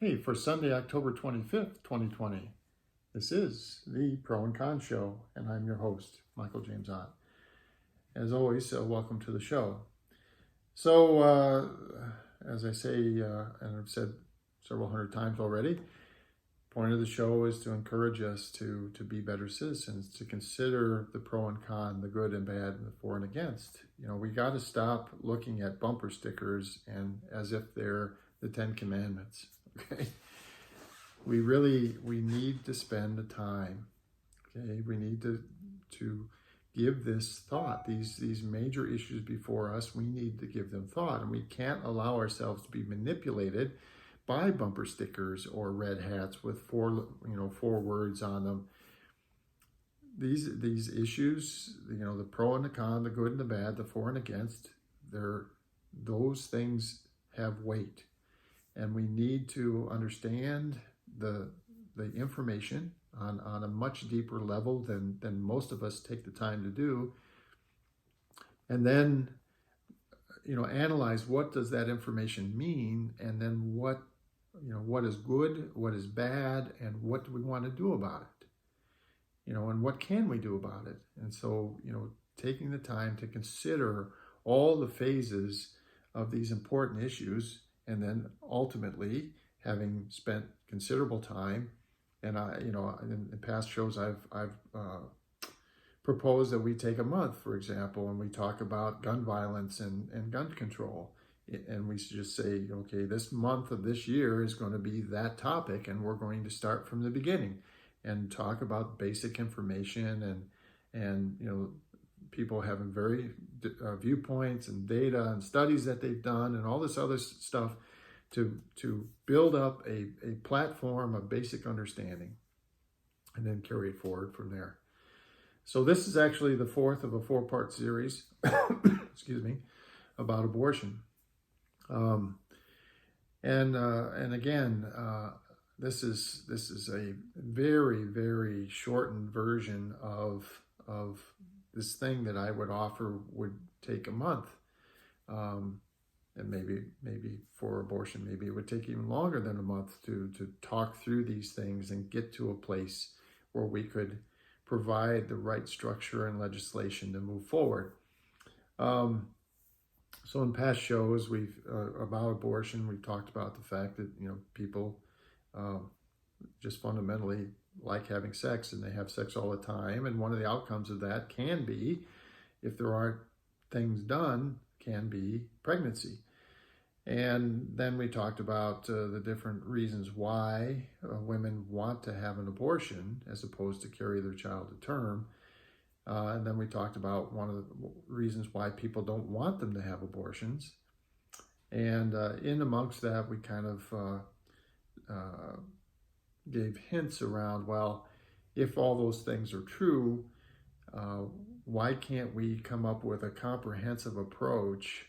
Hey, for Sunday, October 25th, 2020, this is the Pro and Con Show, and I'm your host, Michael James Ott. As always, welcome to the show. So, as I say, and I've said several hundred times already, point of the show is to encourage us to be better citizens, to consider the pro and con, the good and bad, and the for and against. You know, we got to stop looking at bumper stickers and as if they're the Ten Commandments. Okay, we need to spend the time. Okay, we need to give this thought. These major issues before us, we need to give them thought, and we can't allow ourselves to be manipulated by bumper stickers or red hats with four words on them. These issues, the pro and the con, the good and the bad, the for and against, those things have weight. And we need to understand the information on a much deeper level than most of us take the time to do. And then, analyze what does that information mean, and then what is good, what is bad, and what do we want to do about it? And what can we do about it? And so, taking the time to consider all the phases of these important issues, and then ultimately, having spent considerable time, and in past shows I've proposed that we take a month, for example, and we talk about gun violence and gun control, and we just say, okay, this month of this year is going to be that topic, and we're going to start from the beginning and talk about basic information and people having very viewpoints and data and studies that they've done and all this other stuff to build up a platform of basic understanding and then carry it forward from there. So this is actually the fourth of a four-part series, excuse me, about abortion. And again, this is a very, very shortened version of this thing that I would offer would take a month. And maybe for abortion, maybe it would take even longer than a month to talk through these things and get to a place where we could provide the right structure and legislation to move forward. So in past shows, about abortion, we've talked about the fact that people just fundamentally like having sex, and they have sex all the time. And one of the outcomes of that can be, if there aren't things done, can be pregnancy. And then we talked about the different reasons why women want to have an abortion as opposed to carry their child to term. And then we talked about one of the reasons why people don't want them to have abortions. And in amongst that, we kind of gave hints around, well, if all those things are true, why can't we come up with a comprehensive approach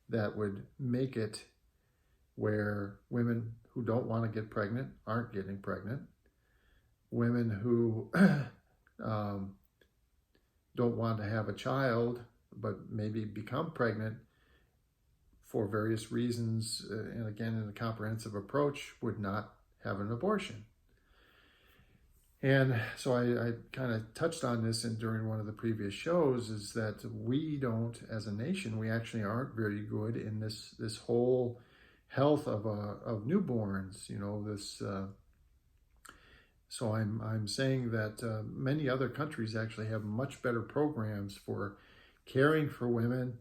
that would make it where women who don't want to get pregnant aren't getting pregnant, women who don't want to have a child but maybe become pregnant for various reasons, and again, in a comprehensive approach, would not have an abortion. And so I kind of touched on this during one of the previous shows, is that we don't, as a nation, we actually aren't very good in this whole health of newborns. So I'm saying that many other countries actually have much better programs for caring for women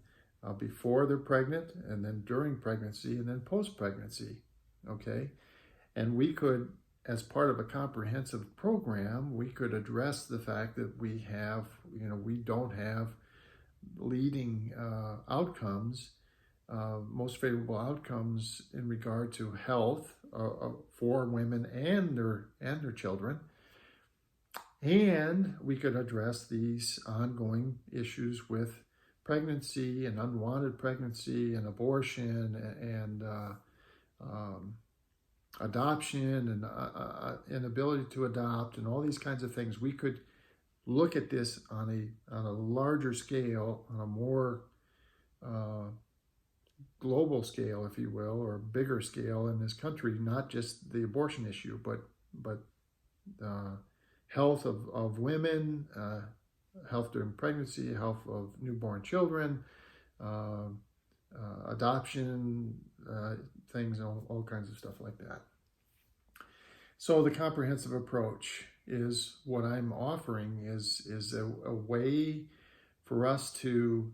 before they're pregnant, and then during pregnancy, and then post-pregnancy. Okay, and we could, as part of a comprehensive program, we could address the fact that we don't have leading outcomes, most favorable outcomes in regard to health for women and their children. And we could address these ongoing issues with pregnancy and unwanted pregnancy and abortion and adoption and inability to adopt and all these kinds of things. We could look at this on a larger scale, on a more global scale, if you will, or bigger scale in this country, not just the abortion issue, but health of women, health during pregnancy, health of newborn children, adoption, things, all kinds of stuff like that. So the comprehensive approach is what I'm offering is a way for us to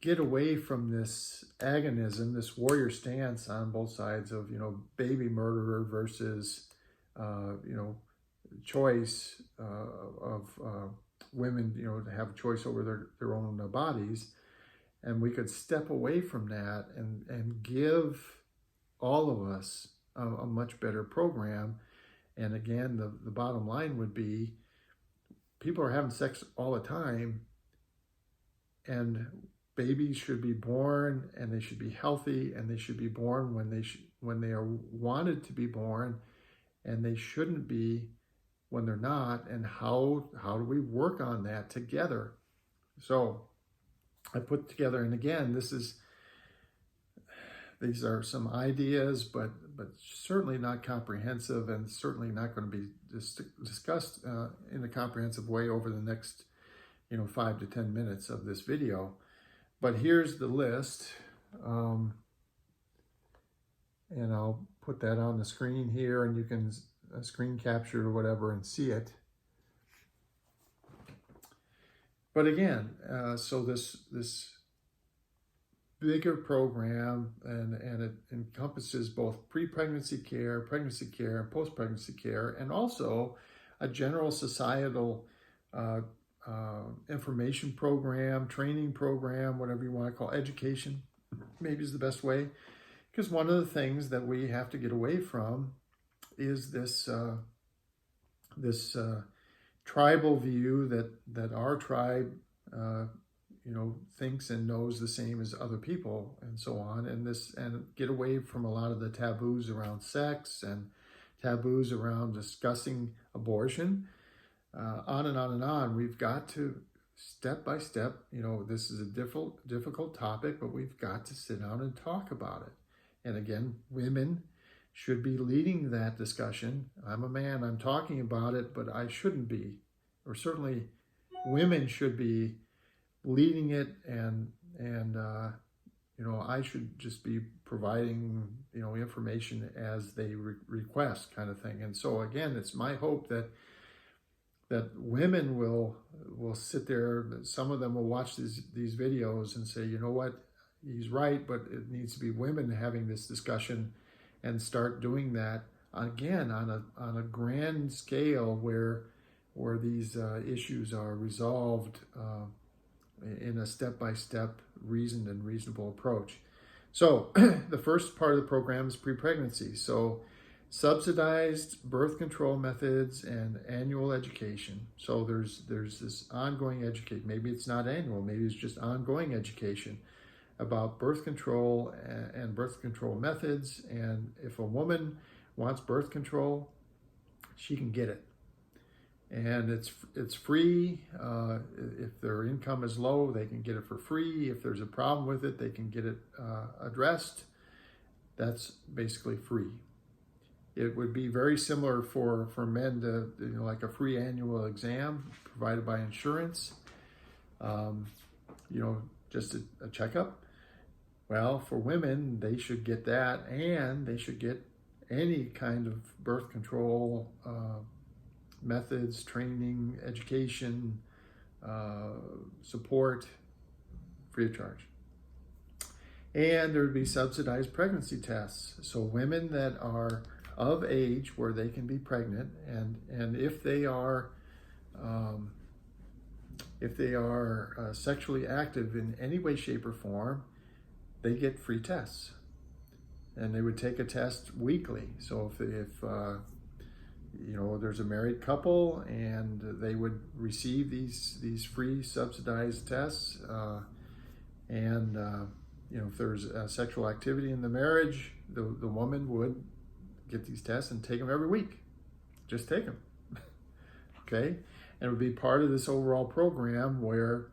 get away from this agonism, this warrior stance on both sides of, baby murderer versus, choice of women, to have a choice over their own bodies. And we could step away from that and give all of us a much better program. And again, the bottom line would be people are having sex all the time, and babies should be born, and they should be healthy, and they should be born when they are wanted to be born, and they shouldn't be when they're not. And how do we work on that together? So I put together, and again, these are some ideas, but certainly not comprehensive, and certainly not going to be discussed in a comprehensive way over the next 5 to 10 minutes of this video. But here's the list, and I'll put that on the screen here, and you can screen capture or whatever and see it. But again, so this bigger program, and it encompasses both pre-pregnancy care, pregnancy care, and post-pregnancy care, and also a general societal information program, training program, whatever you want to call it, education, maybe is the best way. Because one of the things that we have to get away from is this tribal view that our tribe thinks and knows the same as other people, and so on, and get away from a lot of the taboos around sex and taboos around discussing abortion, on and on and on. We've got to step by step, this is a difficult topic, but we've got to sit down and talk about it. And again, women should be leading that discussion. I'm a man, I'm talking about it, but I shouldn't be, or certainly women should be leading it, and I should just be providing information as they request, kind of thing. And so again, it's my hope that women will sit there, some of them will watch these videos and say, you know what, he's right, but it needs to be women having this discussion, and start doing that again on a grand scale where these issues are resolved in a step-by-step, reasoned and reasonable approach. So the first part of the program is pre-pregnancy. So subsidized birth control methods and annual education. So there's this ongoing education. Maybe it's not annual, maybe it's just ongoing education about birth control and birth control methods. And if a woman wants birth control, she can get it. And it's free. If their income is low, they can get it for free. If there's a problem with it, they can get it addressed. That's basically free. It would be very similar for men to, like a free annual exam provided by insurance. Just a checkup. Well, for women, they should get that, and they should get any kind of birth control methods, training, education, support, free of charge. And there would be subsidized pregnancy tests. So women that are of age where they can be pregnant, and if they are sexually active in any way, shape, or form, they get free tests. And they would take a test weekly. So if there's a married couple, and they would receive these free subsidized tests, if there's sexual activity in the marriage, the woman would get these tests and take them every week. Just take them. Okay? And it would be part of this overall program where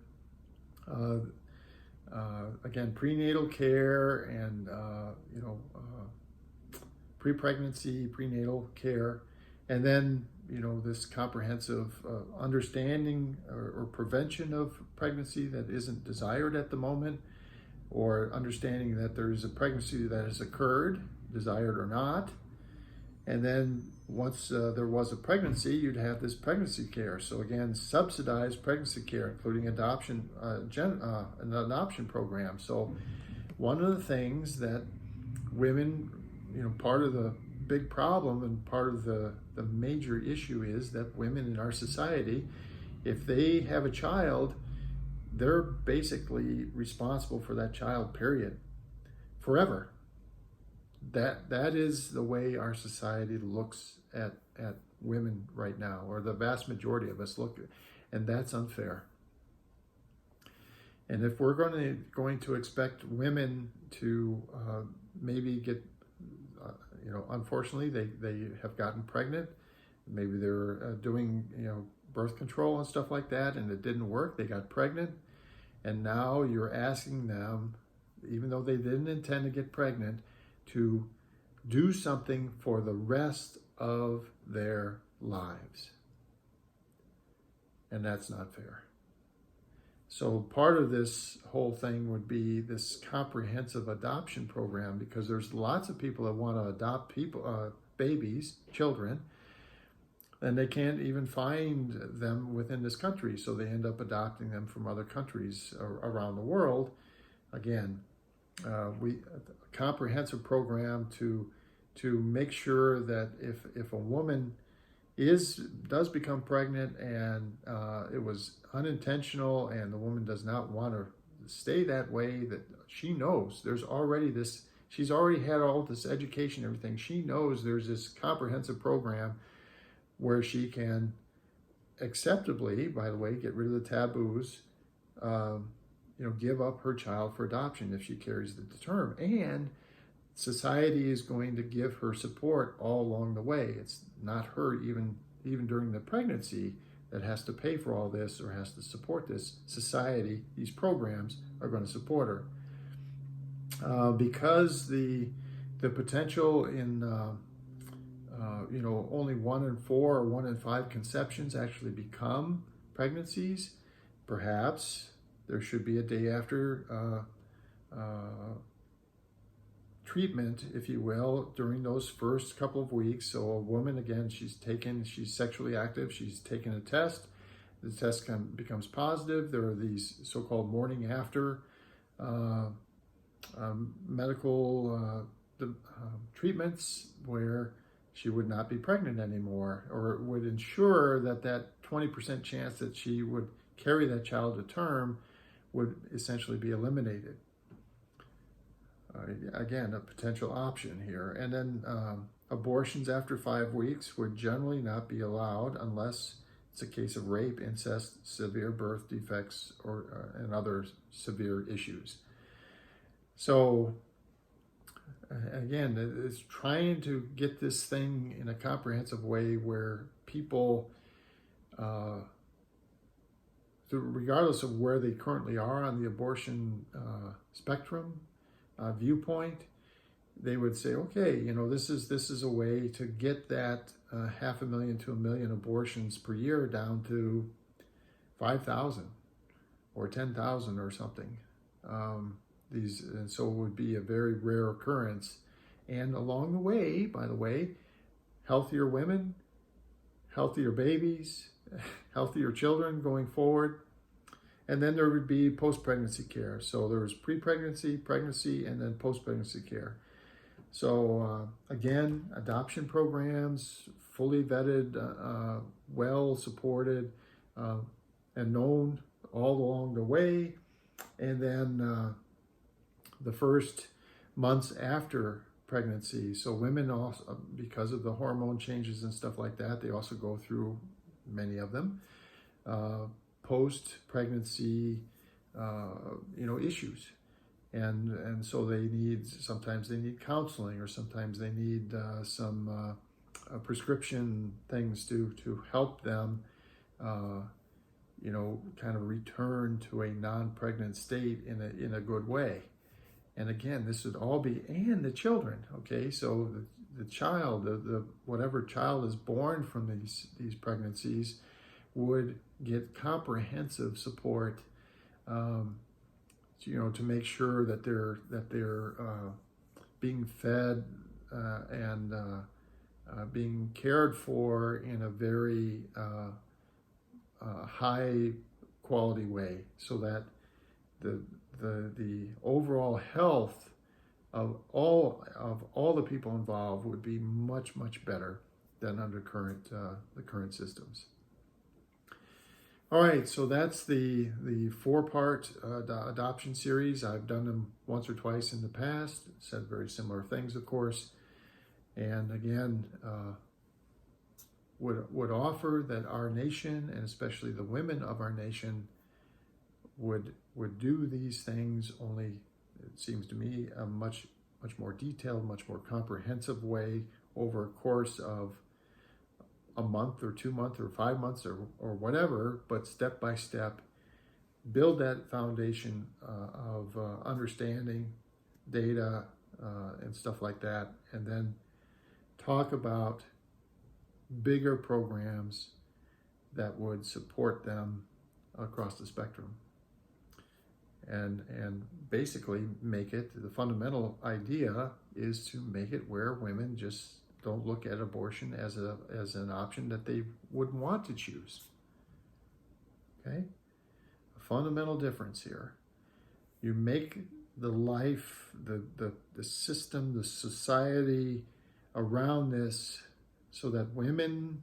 again, prenatal care and pre-pregnancy, prenatal care, and then this comprehensive understanding or prevention of pregnancy that isn't desired at the moment, or understanding that there's a pregnancy that has occurred, desired or not. And then once there was a pregnancy, you'd have this pregnancy care. So again, subsidized pregnancy care, including adoption, an adoption program. So one of the things that women, part of the big problem and part of the major issue is that women in our society, if they have a child, they're basically responsible for that child, period, forever. That is the way our society looks at women right now, or the vast majority of us look, and that's unfair. And if we're going to expect women to maybe get, unfortunately they have gotten pregnant, maybe they're doing birth control and stuff like that, and it didn't work, they got pregnant, and now you're asking them, even though they didn't intend to get pregnant, to do something for the rest of their lives. And that's not fair. So part of this whole thing would be this comprehensive adoption program, because there's lots of people that want to adopt babies, children, and they can't even find them within this country. So they end up adopting them from other countries around the world. Again, a comprehensive program to make sure that if a woman does become pregnant and it was unintentional, and the woman does not want to stay that way, that she knows there's already this, she's already had all this education, everything, she knows there's this comprehensive program where she can acceptably, by the way, get rid of the taboos, give up her child for adoption if she carries the term. And society is going to give her support all along the way. It's not her, even during the pregnancy, that has to pay for all this or has to support this. Society, these programs are going to support her. Because the potential in only 1 in 4 or 1 in 5 conceptions actually become pregnancies, perhaps there should be a day after treatment, if you will, during those first couple of weeks. So a woman, again, she's sexually active, she's taken a test, the test becomes positive. There are these so-called morning after medical treatments where she would not be pregnant anymore, or it would ensure that 20% chance that she would carry that child to term would essentially be eliminated. Again, a potential option here. And then abortions after 5 weeks would generally not be allowed unless it's a case of rape, incest, severe birth defects, and other severe issues. So again, it's trying to get this thing in a comprehensive way where people, regardless of where they currently are on the abortion spectrum, viewpoint, they would say, okay, this is a way to get that 500,000 to 1 million abortions per year down to 5,000 or 10,000 or something. And so it would be a very rare occurrence. And along the way, by the way, healthier women, healthier babies, healthier children going forward. And then there would be post-pregnancy care. So there was pre-pregnancy, pregnancy, and then post-pregnancy care. So again, adoption programs, fully vetted, well supported, and known all along the way. And then the first months after pregnancy. So women also, because of the hormone changes and stuff like that, they also go through, many of them, post-pregnancy, issues. And so sometimes they need counseling, or sometimes they need some prescription things to help them, kind of return to a non-pregnant state in a good way. And again, this would all be, and the children, okay? So the child, the whatever child is born from these pregnancies would get comprehensive support, to make sure that they're being fed and being cared for in a very high quality way, so that the overall health of all the people involved would be much better than under the current systems. All right, so that's the 4-part adoption series. I've done them once or twice in the past, said very similar things, of course. And again, would offer that our nation, and especially the women of our nation, would do these things, only, it seems to me, a much more detailed, much more comprehensive way over a course of a month or 2 months or 5 months or whatever, but step by step, build that foundation of understanding data and stuff like that, and then talk about bigger programs that would support them across the spectrum. And basically make it, the fundamental idea is to make it where women just don't look at abortion as an option that they wouldn't want to choose. Okay? A fundamental difference here. You make the life, the system, the society around this so that women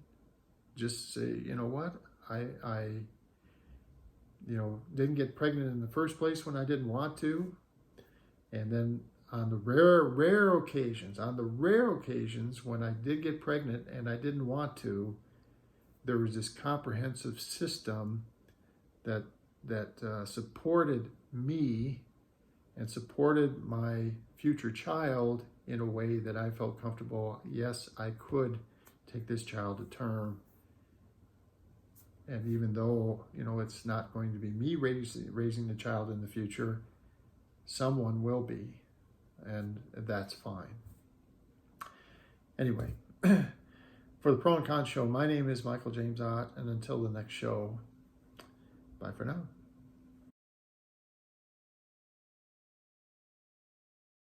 just say, you know what, I didn't get pregnant in the first place when I didn't want to. And then on the rare occasions when I did get pregnant and I didn't want to, there was this comprehensive system that supported me and supported my future child in a way that I felt comfortable. Yes, I could take this child to term. And even though, it's not going to be me raising the child in the future, someone will be, and that's fine. Anyway, for the Pro and Con Show, my name is Michael James Ott, and until the next show, bye for now.